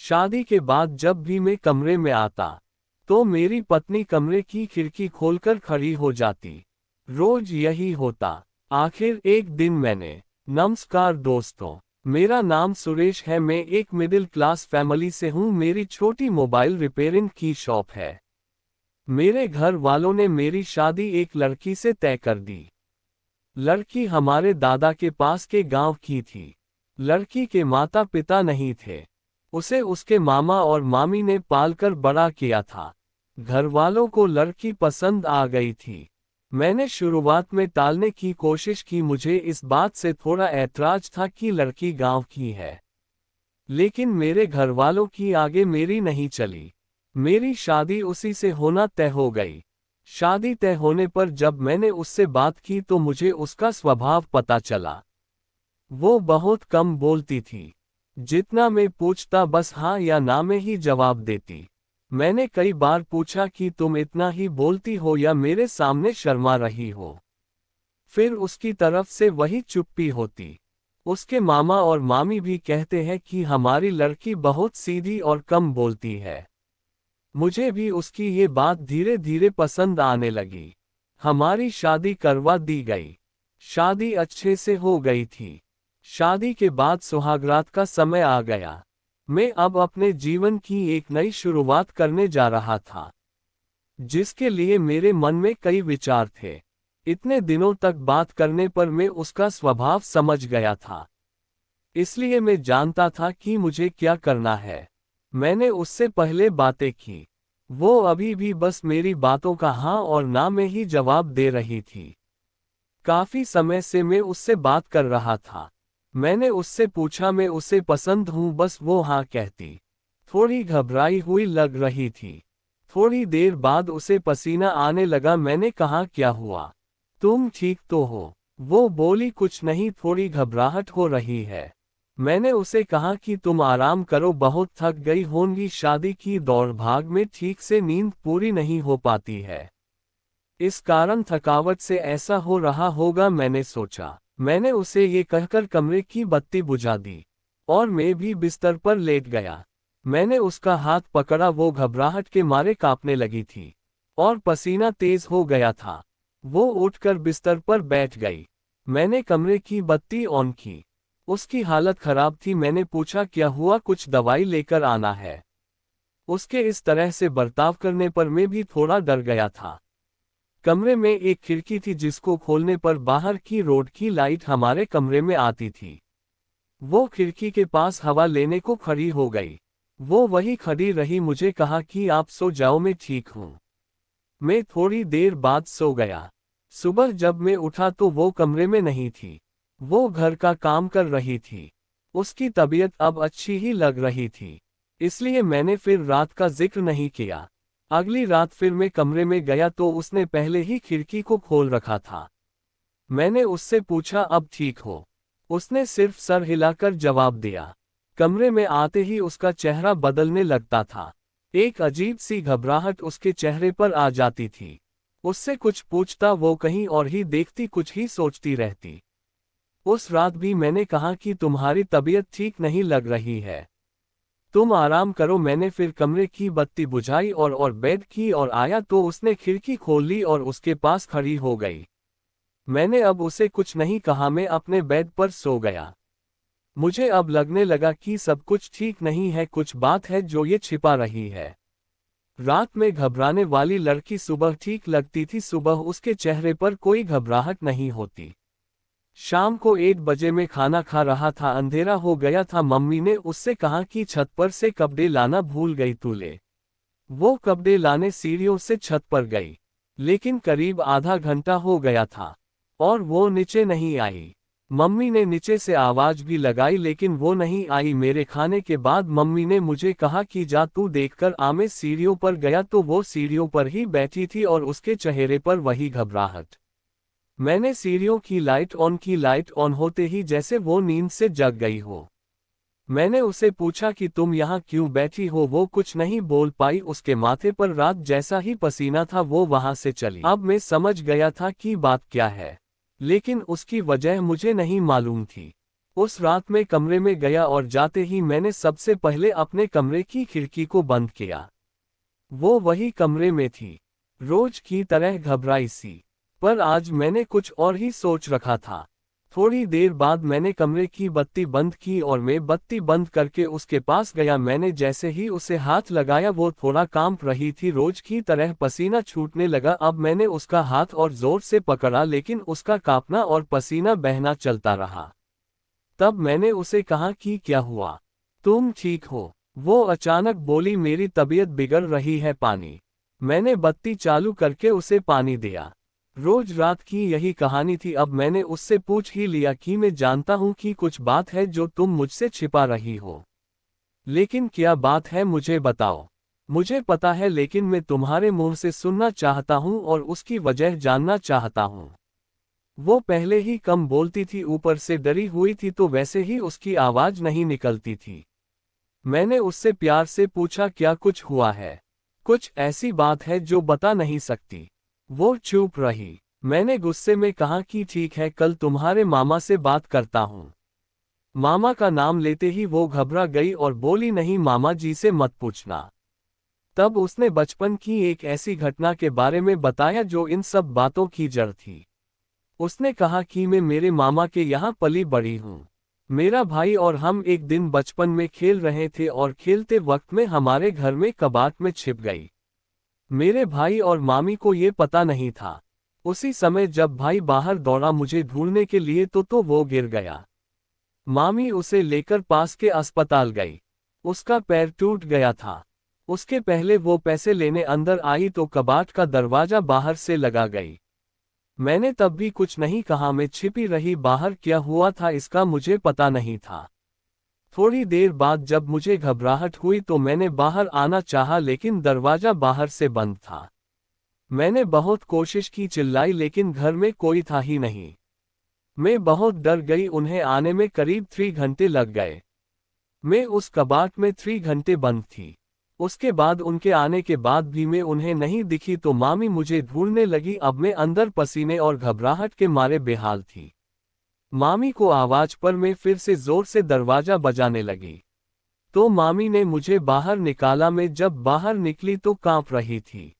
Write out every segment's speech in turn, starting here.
शादी के बाद जब भी मैं कमरे में आता तो मेरी पत्नी कमरे की खिड़की खोलकर खड़ी हो जाती। रोज यही होता। आखिर एक दिन मैंने, नमस्कार दोस्तों, मेरा नाम सुरेश है, मैं एक मिडिल क्लास फैमिली से हूँ। मेरी छोटी मोबाइल रिपेयरिंग की शॉप है। मेरे घर वालों ने मेरी शादी एक लड़की से तय कर दी। लड़की हमारे दादा के पास के गांव की थी। लड़की के माता पिता नहीं थे। उसे उसके मामा और मामी ने पालकर बड़ा किया था। घर वालों को लड़की पसंद आ गई थी। मैंने शुरुआत में टालने की कोशिश की, मुझे इस बात से थोड़ा ऐतराज था कि लड़की गांव की है। लेकिन मेरे घर वालों की आगे मेरी नहीं चली। मेरी शादी उसी से होना तय हो गई। शादी तय होने पर जब मैंने उससे बात की तो मुझे उसका स्वभाव पता चला। वो बहुत कम बोलती थी। जितना मैं पूछता बस हाँ या ना में ही जवाब देती। मैंने कई बार पूछा कि तुम इतना ही बोलती हो या मेरे सामने शर्मा रही हो। फिर उसकी तरफ से वही चुप्पी होती। उसके मामा और मामी भी कहते हैं कि हमारी लड़की बहुत सीधी और कम बोलती है। मुझे भी उसकी ये बात धीरे धीरे पसंद आने लगी। हमारी शादी करवा दी गई। शादी अच्छे से हो गई थी। शादी के बाद सुहागरात का समय आ गया। मैं अब अपने जीवन की एक नई शुरुआत करने जा रहा था, जिसके लिए मेरे मन में कई विचार थे। इतने दिनों तक बात करने पर मैं उसका स्वभाव समझ गया था, इसलिए मैं जानता था कि मुझे क्या करना है। मैंने उससे पहले बातें की। वो अभी भी बस मेरी बातों का हाँ और ना में ही जवाब दे रही थी। काफी समय से मैं उससे बात कर रहा था। मैंने उससे पूछा मैं उसे पसंद हूँ, बस वो हाँ कहती। थोड़ी घबराई हुई लग रही थी। थोड़ी देर बाद उसे पसीना आने लगा। मैंने कहा क्या हुआ, तुम ठीक तो हो? वो बोली कुछ नहीं, थोड़ी घबराहट हो रही है। मैंने उसे कहा कि तुम आराम करो, बहुत थक गई होंगी, शादी की दौड़ भाग में ठीक से नींद पूरी नहीं हो पाती है, इस कारण थकावट से ऐसा हो रहा होगा। मैंने सोचा। मैंने उसे ये कहकर कमरे की बत्ती बुझा दी और मैं भी बिस्तर पर लेट गया। मैंने उसका हाथ पकड़ा। वो घबराहट के मारे कांपने लगी थी और पसीना तेज हो गया था। वो उठकर बिस्तर पर बैठ गई। मैंने कमरे की बत्ती ऑन की। उसकी हालत खराब थी। मैंने पूछा क्या हुआ, कुछ दवाई लेकर आना है? उसके इस तरह से बर्ताव करने पर मैं भी थोड़ा डर गया था। कमरे में एक खिड़की थी जिसको खोलने पर बाहर की रोड की लाइट हमारे कमरे में आती थी। वो खिड़की के पास हवा लेने को खड़ी हो गई। वो वही खड़ी रही। मुझे कहा कि आप सो जाओ, मैं ठीक हूँ। मैं थोड़ी देर बाद सो गया। सुबह जब मैं उठा तो वो कमरे में नहीं थी। वो घर का काम कर रही थी। उसकी तबीयत अब अच्छी ही लग रही थी, इसलिए मैंने फिर रात का जिक्र नहीं किया। अगली रात फिर मैं कमरे में गया तो उसने पहले ही खिड़की को खोल रखा था। मैंने उससे पूछा अब ठीक हो? उसने सिर्फ सर हिलाकर जवाब दिया। कमरे में आते ही उसका चेहरा बदलने लगता था। एक अजीब सी घबराहट उसके चेहरे पर आ जाती थी। उससे कुछ पूछता वो कहीं और ही देखती, कुछ ही सोचती रहती। उस रात भी मैंने कहा कि तुम्हारी तबीयत ठीक नहीं लग रही है, तुम आराम करो। मैंने फिर कमरे की बत्ती बुझाई और बेड की और आया तो उसने खिड़की खोल ली और उसके पास खड़ी हो गई। मैंने अब उसे कुछ नहीं कहा। मैं अपने बेड पर सो गया। मुझे अब लगने लगा कि सब कुछ ठीक नहीं है, कुछ बात है जो ये छिपा रही है। रात में घबराने वाली लड़की सुबह ठीक लगती थी। सुबह उसके चेहरे पर कोई घबराहट नहीं होती। शाम को 1 बजे में खाना खा रहा था, अंधेरा हो गया था। मम्मी ने उससे कहा कि छत पर से कपड़े लाना भूल गई तू ले। वो कपड़े लाने सीढ़ियों से छत पर गई, लेकिन करीब आधा घंटा हो गया था और वो नीचे नहीं आई। मम्मी ने नीचे से आवाज भी लगाई लेकिन वो नहीं आई। मेरे खाने के बाद मम्मी ने मुझे कहा कि जा तू देखकर आ। मैं सीढ़ियों पर गया तो वो सीढ़ियों पर ही बैठी थी और उसके चेहरे पर वही घबराहट। मैंने सीढ़ियों की लाइट ऑन की। लाइट ऑन होते ही जैसे वो नींद से जग गई हो। मैंने उसे पूछा कि तुम यहाँ क्यों बैठी हो? वो कुछ नहीं बोल पाई। उसके माथे पर रात जैसा ही पसीना था। वो वहां से चली। अब मैं समझ गया था कि बात क्या है, लेकिन उसकी वजह मुझे नहीं मालूम थी। उस रात मैं कमरे में गया और जाते ही मैंने सबसे पहले अपने कमरे की खिड़की को बंद किया। वो वही कमरे में थी, रोज की तरह घबराई सी। पर आज मैंने कुछ और ही सोच रखा था। थोड़ी देर बाद मैंने कमरे की बत्ती बंद की और मैं बत्ती बंद करके उसके पास गया। मैंने जैसे ही उसे हाथ लगाया वो थोड़ा कांप रही थी, रोज की तरह पसीना छूटने लगा। अब मैंने उसका हाथ और जोर से पकड़ा लेकिन उसका कांपना और पसीना बहना चलता रहा। तब मैंने उसे कहा कि क्या हुआ, तुम ठीक हो? वो अचानक बोली, मेरी तबीयत बिगड़ रही है, पानी। मैंने बत्ती चालू करके उसे पानी दिया। रोज रात की यही कहानी थी। अब मैंने उससे पूछ ही लिया कि मैं जानता हूं कि कुछ बात है जो तुम मुझसे छिपा रही हो, लेकिन क्या बात है मुझे बताओ। मुझे पता है लेकिन मैं तुम्हारे मुंह से सुनना चाहता हूं और उसकी वजह जानना चाहता हूं। वो पहले ही कम बोलती थी, ऊपर से डरी हुई थी तो वैसे ही उसकी आवाज नहीं निकलती थी। मैंने उससे प्यार से पूछा, क्या कुछ हुआ है? कुछ ऐसी बात है जो बता नहीं सकती? वो चुप रही। मैंने गुस्से में कहा कि ठीक है, कल तुम्हारे मामा से बात करता हूँ। मामा का नाम लेते ही वो घबरा गई और बोली, नहीं, मामा जी से मत पूछना। तब उसने बचपन की एक ऐसी घटना के बारे में बताया जो इन सब बातों की जड़ थी। उसने कहा कि मैं मेरे मामा के यहाँ पली बड़ी हूँ। मेरा भाई और हम एक दिन बचपन में खेल रहे थे और खेलते वक्त में हमारे घर में कबाड़ में छिप गई। मेरे भाई और मामी को ये पता नहीं था। उसी समय जब भाई बाहर दौड़ा मुझे ढूंढने के लिए तो वो गिर गया। मामी उसे लेकर पास के अस्पताल गई। उसका पैर टूट गया था। उसके पहले वो पैसे लेने अंदर आई तो कबाड़ का दरवाजा बाहर से लगा गई। मैंने तब भी कुछ नहीं कहा, मैं छिपी रही। बाहर क्या हुआ था इसका मुझे पता नहीं था। थोड़ी देर बाद जब मुझे घबराहट हुई तो मैंने बाहर आना चाहा लेकिन दरवाजा बाहर से बंद था। मैंने बहुत कोशिश की, चिल्लाई, लेकिन घर में कोई था ही नहीं। मैं बहुत डर गई। उन्हें आने में करीब 3 घंटे लग गए। मैं उस कबाड़ में 3 घंटे बंद थी। उसके बाद उनके आने के बाद भी मैं उन्हें नहीं दिखी तो मामी मुझे ढूंढने लगी। अब मैं अंदर पसीने और घबराहट के मारे बेहाल थी। मामी को आवाज पर मैं फिर से जोर से दरवाजा बजाने लगी तो मामी ने मुझे बाहर निकाला। मैं जब बाहर निकली तो कांप रही थी।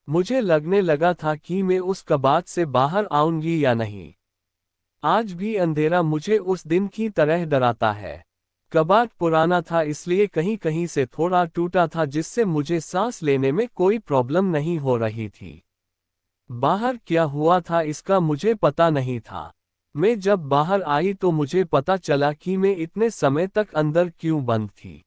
मुझे लगने लगा था कि मैं उस कबाड़ से बाहर आऊंगी या नहीं। आज भी अंधेरा मुझे उस दिन की तरह डराता है। कबाड़ पुराना था इसलिए कहीं कहीं से थोड़ा टूटा था जिससे मुझे सांस लेने में कोई प्रॉब्लम नहीं हो रही थी। बाहर क्या हुआ था इसका मुझे पता नहीं था। मैं जब बाहर आई तो मुझे पता चला कि मैं इतने समय तक अंदर क्यों बंद थी।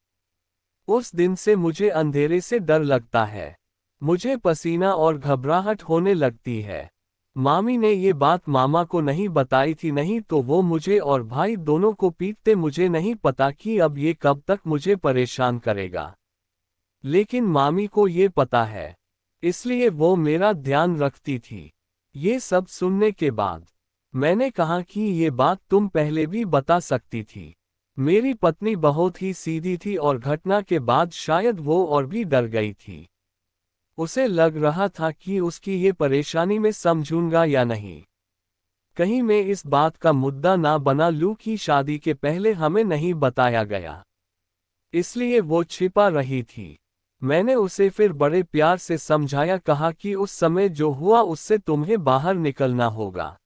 उस दिन से मुझे अंधेरे से डर लगता है। मुझे पसीना और घबराहट होने लगती है। मामी ने ये बात मामा को नहीं बताई थी, नहीं तो वो मुझे और भाई दोनों को पीटते। मुझे नहीं पता कि अब ये कब तक मुझे परेशान करेगा, लेकिन मामी को ये पता है, इसलिए वो मेरा ध्यान रखती थी। ये सब सुनने के बाद मैंने कहा कि ये बात तुम पहले भी बता सकती थी। मेरी पत्नी बहुत ही सीधी थी और घटना के बाद शायद वो और भी डर गई थी। उसे लग रहा था कि उसकी ये परेशानी में समझूंगा या नहीं। कहीं मैं इस बात का मुद्दा ना बना लूं कि शादी के पहले हमें नहीं बताया गया, इसलिए वो छिपा रही थी। मैंने उसे फिर बड़े प्यार से समझाया, कहा कि उस समय जो हुआ उससे तुम्हें बाहर निकलना होगा।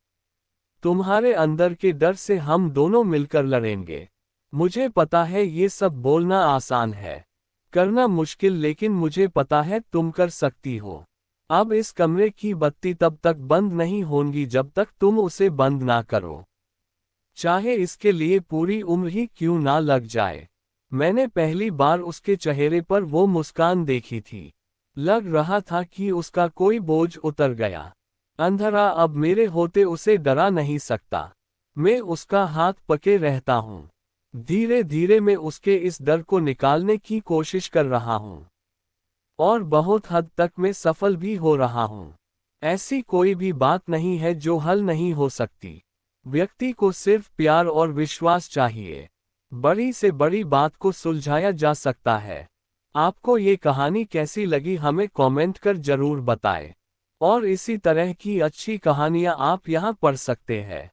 तुम्हारे अंदर के डर से हम दोनों मिलकर लड़ेंगे। मुझे पता है ये सब बोलना आसान है, करना मुश्किल, लेकिन मुझे पता है तुम कर सकती हो। अब इस कमरे की बत्ती तब तक बंद नहीं होगी जब तक तुम उसे बंद ना करो, चाहे इसके लिए पूरी उम्र ही क्यों ना लग जाए। मैंने पहली बार उसके चेहरे पर वो मुस्कान देखी थी। लग रहा था कि उसका कोई बोझ उतर गया। अंधेरा अब मेरे होते उसे डरा नहीं सकता। मैं उसका हाथ पकड़े रहता हूँ। धीरे धीरे मैं उसके इस डर को निकालने की कोशिश कर रहा हूँ और बहुत हद तक मैं सफल भी हो रहा हूँ। ऐसी कोई भी बात नहीं है जो हल नहीं हो सकती। व्यक्ति को सिर्फ प्यार और विश्वास चाहिए। बड़ी से बड़ी बात को सुलझाया जा सकता है। आपको ये कहानी कैसी लगी हमें कमेंट कर जरूर बताएं। और इसी तरह की अच्छी कहानियां आप यहाँ पढ़ सकते हैं।